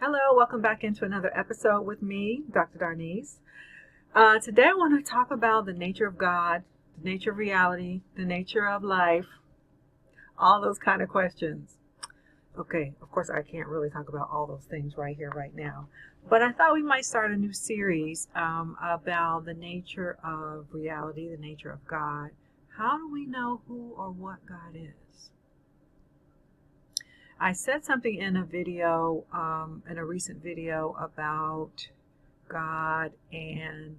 Hello, welcome back into another episode with me, Dr. Darnise. Today I want to talk about the nature of God, the nature of reality, the nature of life, all those kind of questions. Okay, of course I can't really talk about all those things right here, right now, but I thought we might start a new series about the nature of reality, the nature of God. How do we know who or what God is? I said something in a video, in a recent video, about God and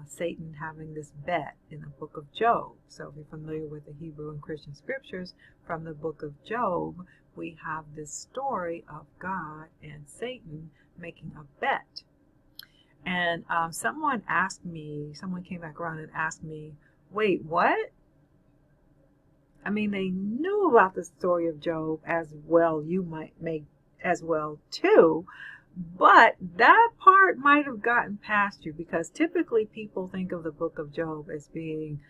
Satan having this bet in the book of Job. So if you're familiar with the Hebrew and Christian scriptures from the book of Job, we have this story of God and Satan making a bet. And someone came back around and asked me, wait, what? I mean, they knew about the story of Job as well. You might make as well too. But that part might have gotten past you because typically people think of the book of Job as being,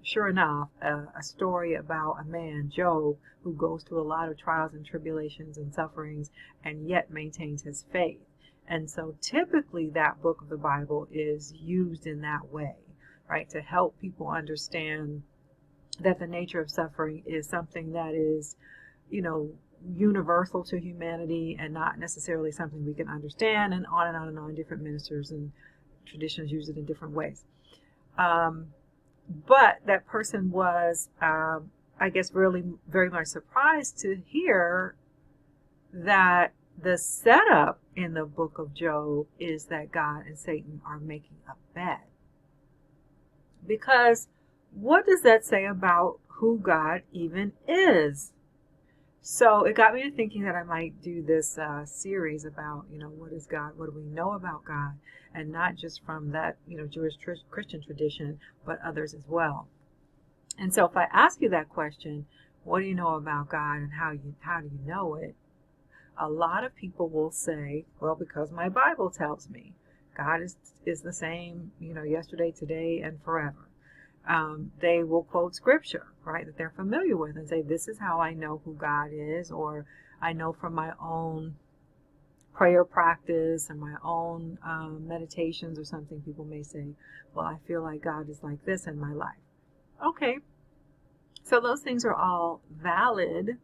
sure enough, a story about a man, Job, who goes through a lot of trials and tribulations and sufferings and yet maintains his faith. And so typically that book of the Bible is used in that way, right, to help people understand that the nature of suffering is something that is, universal to humanity and not necessarily something we can understand, and on and on and on. Different ministers and traditions use it in different ways. But that person was, I guess, really very much surprised to hear that the setup in the book of Job is that God and Satan are making a bet. Because what does that say about who God even is? So it got me to thinking that I might do this series about, what is God? What do we know about God? And not just from that, Jewish Christian tradition, but others as well. And so if I ask you that question, what do you know about God and how do you know it? A lot of people will say, well, because my Bible tells me God is the same, yesterday, today, and forever. They will quote scripture, right, that they're familiar with and say, this is how I know who God is, or I know from my own prayer practice and my own meditations or something. People may say, well, I feel like God is like this in my life. Okay, so those things are all valid,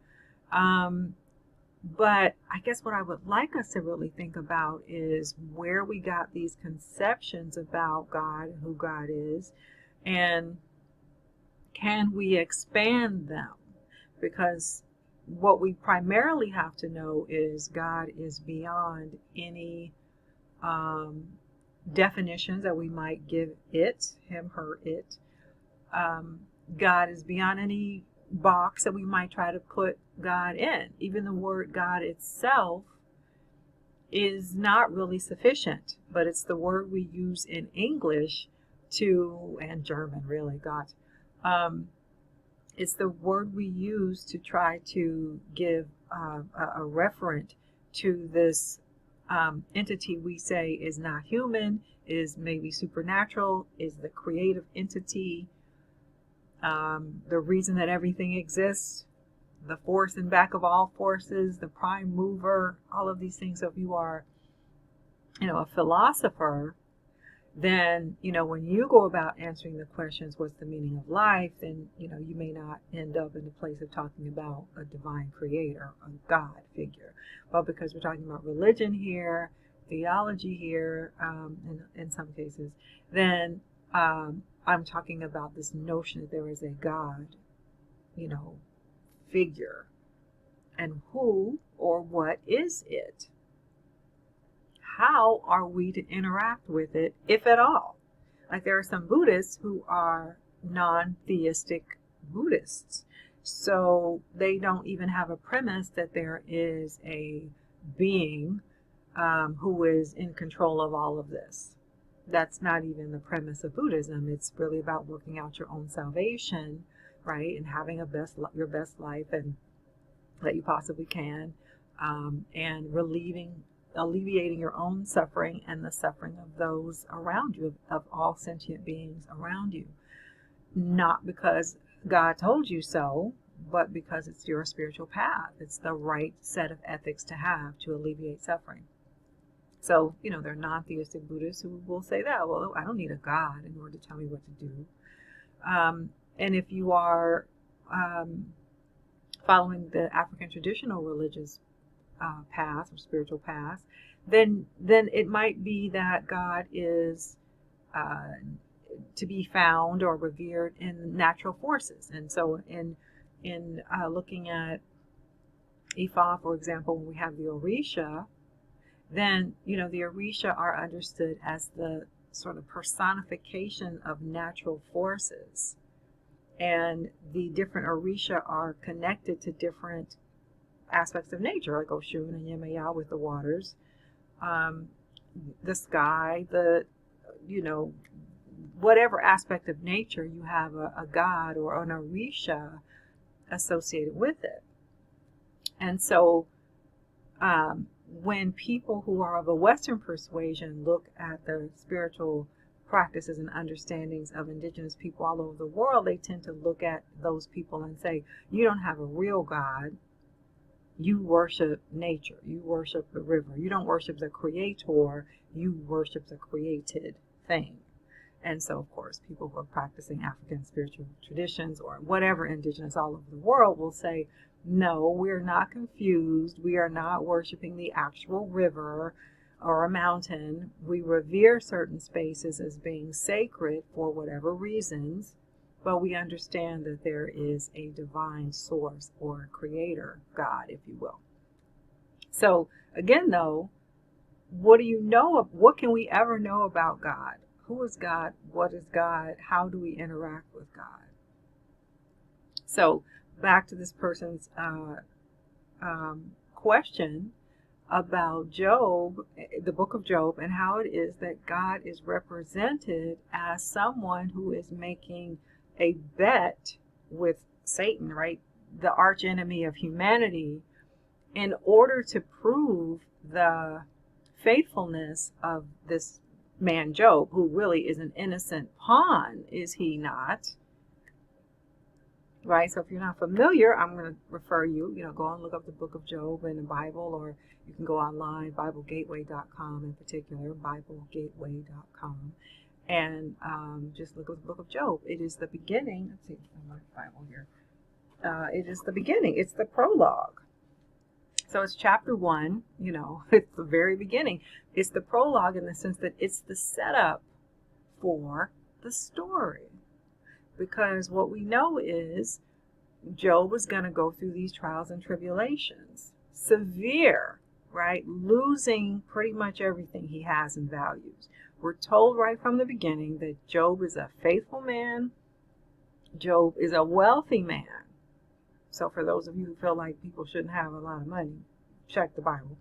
but I guess what I would like us to really think about is where we got these conceptions about God and who God is. And can we expand them? Because what we primarily have to know is God is beyond any definitions that we might give it, him, her, it. God is beyond any box that we might try to put God in. Even the word God itself is not really sufficient, but it's the word we use in English and German, really, God. It's the word we use to try to give a referent to this entity we say is not human, is maybe supernatural, is the creative entity, the reason that everything exists, the force in back of all forces, the prime mover, all of these things. So if you are, a philosopher, then, when you go about answering the questions, what's the meaning of life, then, you may not end up in the place of talking about a divine creator, a God figure. But because we're talking about religion here, theology here, in some cases, then I'm talking about this notion that there is a God, figure. And who or what is it? How are we to interact with it, if at all? Like, there are some Buddhists who are non-theistic Buddhists. So they don't even have a premise that there is a being who is in control of all of this. That's not even the premise of Buddhism. It's really about working out your own salvation, right? And having your best life and that you possibly can, and alleviating your own suffering and the suffering of those around you, of all sentient beings around you. Not because God told you so, but because it's your spiritual path. It's the right set of ethics to have to alleviate suffering. So, there are non-theistic Buddhists who will say that, well, I don't need a God in order to tell me what to do. And if you are following the African traditional religious path or spiritual path, then it might be that God is to be found or revered in natural forces. And so in looking at Ifa, for example, when we have the Orisha, then the Orisha are understood as the sort of personification of natural forces. And the different Orisha are connected to different aspects of nature, like Oshun and Yemaya with the waters, the sky, whatever aspect of nature, you have a god or an Orisha associated with it. And so when people who are of a Western persuasion look at the spiritual practices and understandings of indigenous people all over the world, they tend to look at those people and say, you don't have a real God. You worship nature. You worship the river. You don't worship the creator. You worship the created thing. And so, of course, people who are practicing African spiritual traditions or whatever indigenous all over the world will say, no, we're not confused. We are not worshiping the actual river or a mountain. We revere certain spaces as being sacred for whatever reasons, but we understand that there is a divine source or creator, God, if you will. So again, though, what do you know of? What can we ever know about God? Who is God? What is God? How do we interact with God? So back to this person's question about Job, the book of Job, and how it is that God is represented as someone who is making a bet with Satan, right? The arch enemy of humanity, in order to prove the faithfulness of this man Job, who really is an innocent pawn, is he not? Right? So if you're not familiar, I'm going to refer you, go and look up the book of Job in the Bible, or you can go online, BibleGateway.com in particular, BibleGateway.com, and just look at the book of Job. It is the beginning. Let's see, my Bible here. It is the beginning. It's the prologue. So it's chapter 1, it's the very beginning. It's the prologue in the sense that it's the setup for the story. Because what we know is Job is going to go through these trials and tribulations. Severe, right? Losing pretty much everything he has in values. We're told right from the beginning that Job is a faithful man. Job is a wealthy man. So for those of you who feel like people shouldn't have a lot of money, check the Bible.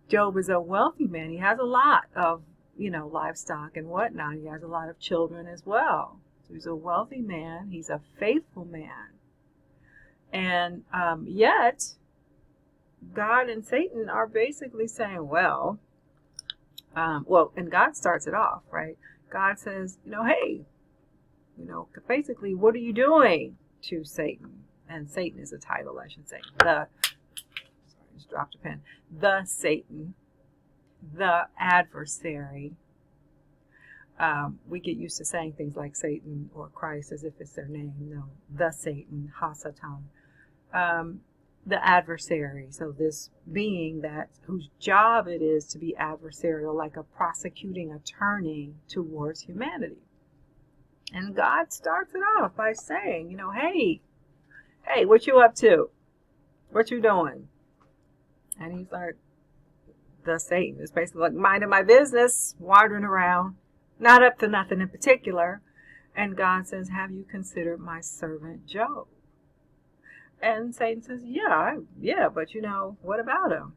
Job is a wealthy man. He has a lot of, livestock and whatnot. He has a lot of children as well. So he's a wealthy man. He's a faithful man. And yet, God and Satan are basically saying, and God starts it off, right? God says, hey, basically, what are you doing to Satan? And Satan is a title, I should say. Sorry, I just dropped a pen. The Satan, the adversary. We get used to saying things like Satan or Christ as if it's their name. No, the Satan, Hasatan. The adversary. So this being whose job it is to be adversarial, like a prosecuting attorney towards humanity. And God starts it off by saying, hey, what you up to? What you doing? And he's like, the Satan. It's basically like minding my business, wandering around, not up to nothing in particular. And God says, have you considered my servant Job? And Satan says, yeah, but what about him?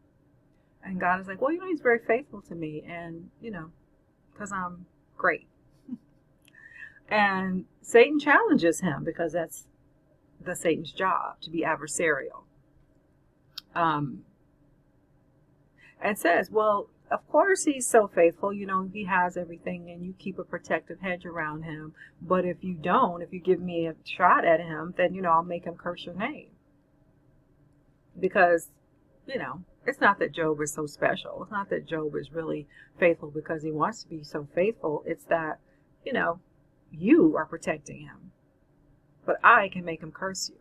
And God is like, well, he's very faithful to me, and, because I'm great. And Satan challenges him because that's the Satan's job, to be adversarial. And says, well, of course he's so faithful, he has everything, and you keep a protective hedge around him. But if you give me a shot at him, then, I'll make him curse your name. Because, It's not that Job is so special. It's not that Job is really faithful because he wants to be so faithful. It's that, you know, you are protecting him, but I can make him curse you.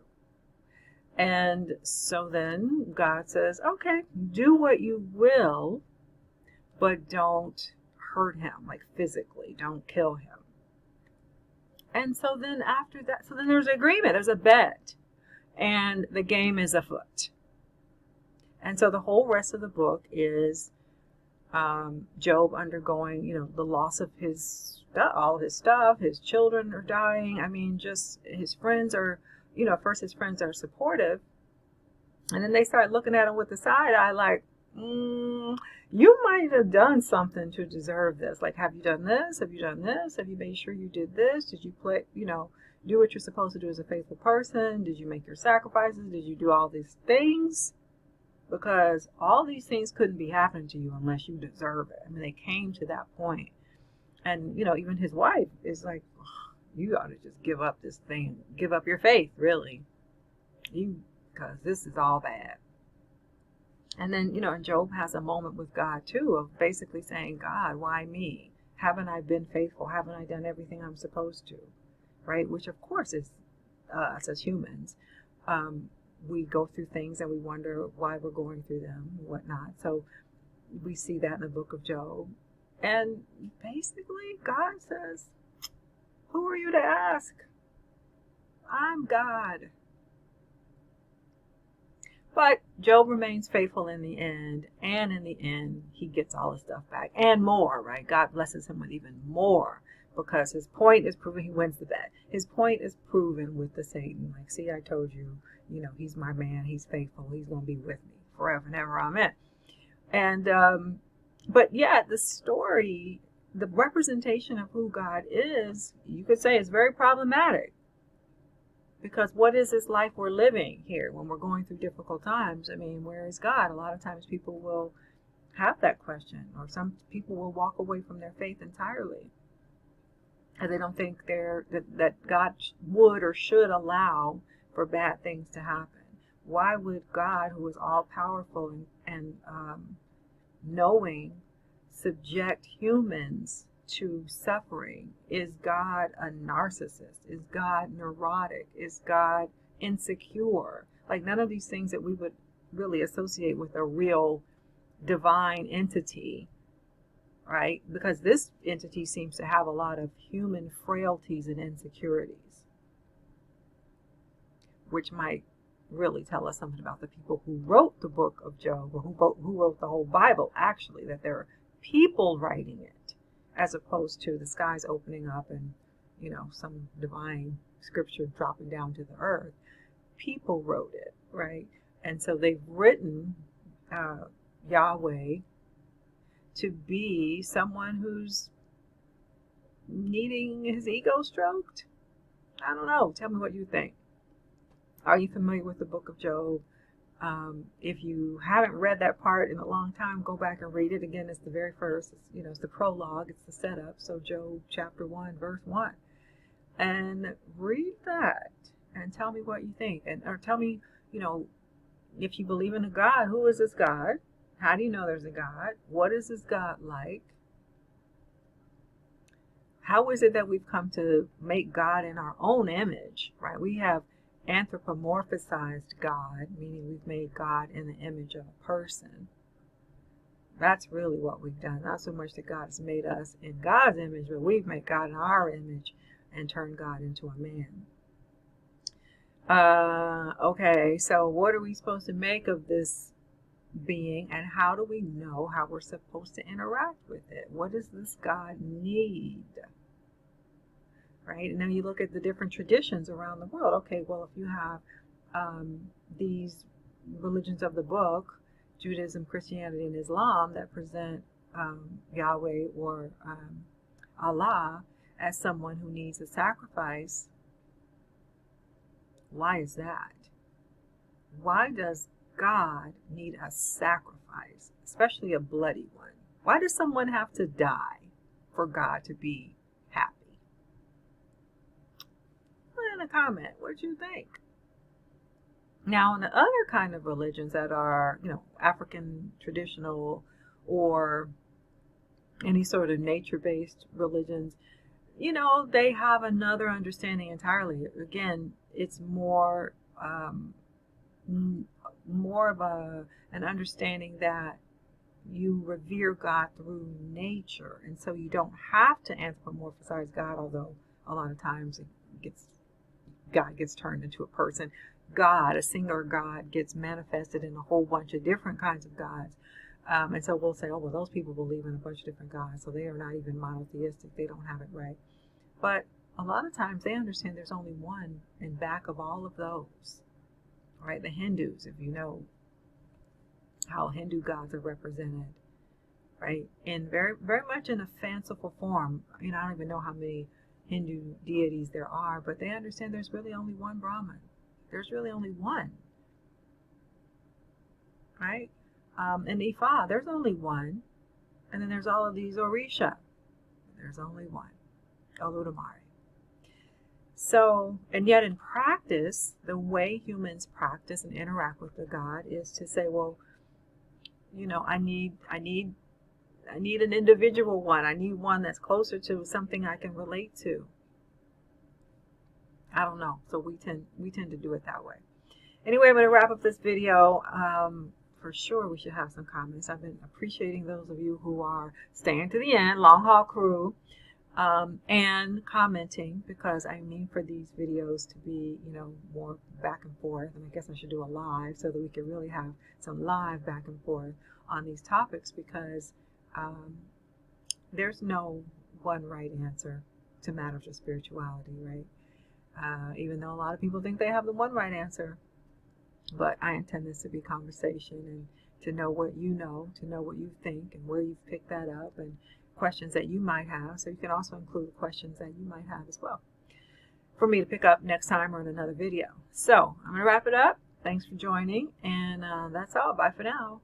And so then God says, okay, do what you will, but don't hurt him, like physically, don't kill him. And so then after that, so then there's an agreement, there's a bet, and the game is afoot. And so the whole rest of the book is Job undergoing, the loss of his stuff, all his stuff. His children are dying. I mean, just his friends are, first his friends are supportive, and then they start looking at him with the side eye, like, you might have done something to deserve this. Like, have you done this? Have you done this? Have you made sure you did this? Did you do what you're supposed to do as a faithful person? Did you make your sacrifices? Did you do all these things? Because all these things couldn't be happening to you unless you deserve it. I mean, they came to that point. And, even his wife is like, you ought to just give up this thing. Give up your faith, really. Because this is all bad. And then, and Job has a moment with God, too, of basically saying, God, why me? Haven't I been faithful? Haven't I done everything I'm supposed to? Right? Which, of course, is us as humans. We go through things and we wonder why we're going through them and whatnot. So we see that in the book of Job. And basically, God says, who are you to ask? I'm God. But Job remains faithful in the end. And in the end, he gets all his stuff back and more, right? God blesses him with even more. Because his point is proven, he wins the bet. His point is proven with the Satan. Like, see, I told you, he's my man, he's faithful, he's going to be with me forever and ever, amen. And, but yeah, the story, the representation of who God is, you could say is very problematic. Because what is this life we're living here when we're going through difficult times? I mean, where is God? A lot of times people will have that question, or some people will walk away from their faith entirely. And they don't think that God would or should allow for bad things to happen. Why would God, who is all powerful and knowing, subject humans to suffering? Is God a narcissist? Is God neurotic? Is God insecure? Like, none of these things that we would really associate with a real divine entity. Right? Because this entity seems to have a lot of human frailties and insecurities, which might really tell us something about the people who wrote the book of Job, or who wrote the whole Bible, actually, that there are people writing it, as opposed to the skies opening up and, some divine scripture dropping down to the earth. People wrote it, right? And so they've written Yahweh to be someone who's needing his ego stroked? I don't know. Tell me what you think. Are you familiar with the book of Job? If you haven't read that part in a long time, go back and read it. Again, it's the very first. It's the prologue. It's the setup. So Job chapter 1, verse 1. And read that and tell me what you think. Or tell me, if you believe in a God, who is this God? How do you know there's a God? What is this God like? How is it that we've come to make God in our own image, right? We have anthropomorphized God, meaning we've made God in the image of a person. That's really what we've done. Not so much that God has made us in God's image, but we've made God in our image and turned God into a man. Okay, so what are we supposed to make of this being, and how do we know how we're supposed to interact with it? What does this God need? Right? And then you look at the different traditions around the world. Okay, well, if you have these religions of the book, Judaism, Christianity, and Islam, that present Yahweh or Allah as someone who needs a sacrifice, why is that? Why does God need a sacrifice, especially a bloody one? Why does someone have to die for God to be happy? Put in a comment, what do you think? Now, in the other kind of religions that are, African traditional or any sort of nature-based religions, they have another understanding entirely. Again, it's more more of an understanding that you revere God through nature, and so you don't have to anthropomorphize God, although a lot of times God gets turned into a person. God, a singular God, gets manifested in a whole bunch of different kinds of gods. And so we'll say, oh, well, those people believe in a bunch of different gods, so they are not even monotheistic. They don't have it right. But a lot of times they understand there's only one in back of all of those, right? The Hindus, if you know how Hindu gods are represented, right? And very, very much in a fanciful form. I don't even know how many Hindu deities there are, but they understand there's really only one Brahman. There's really only one, right? And Ifa, there's only one. And then there's all of these Orisha. There's only one, Olodumare. So, and yet in practice, the way humans practice and interact with the God is to say, well, I need an individual one. I need one that's closer to something I can relate to. I don't know. So we tend to do it that way. Anyway, I'm going to wrap up this video. For sure, we should have some comments. I've been appreciating those of you who are staying to the end, long haul crew, and commenting, because I mean for these videos to be, more back and forth. And I guess I should do a live so that we can really have some live back and forth on these topics, because there's no one right answer to matters of spirituality, right? Even though a lot of people think they have the one right answer. But I intend this to be conversation, and to know what you know, to know what you think, and where you've picked that up, and questions that you might have. So you can also include questions that you might have as well, for me to pick up next time or in another video. So I'm going to wrap it up. Thanks for joining, and that's all. Bye for now.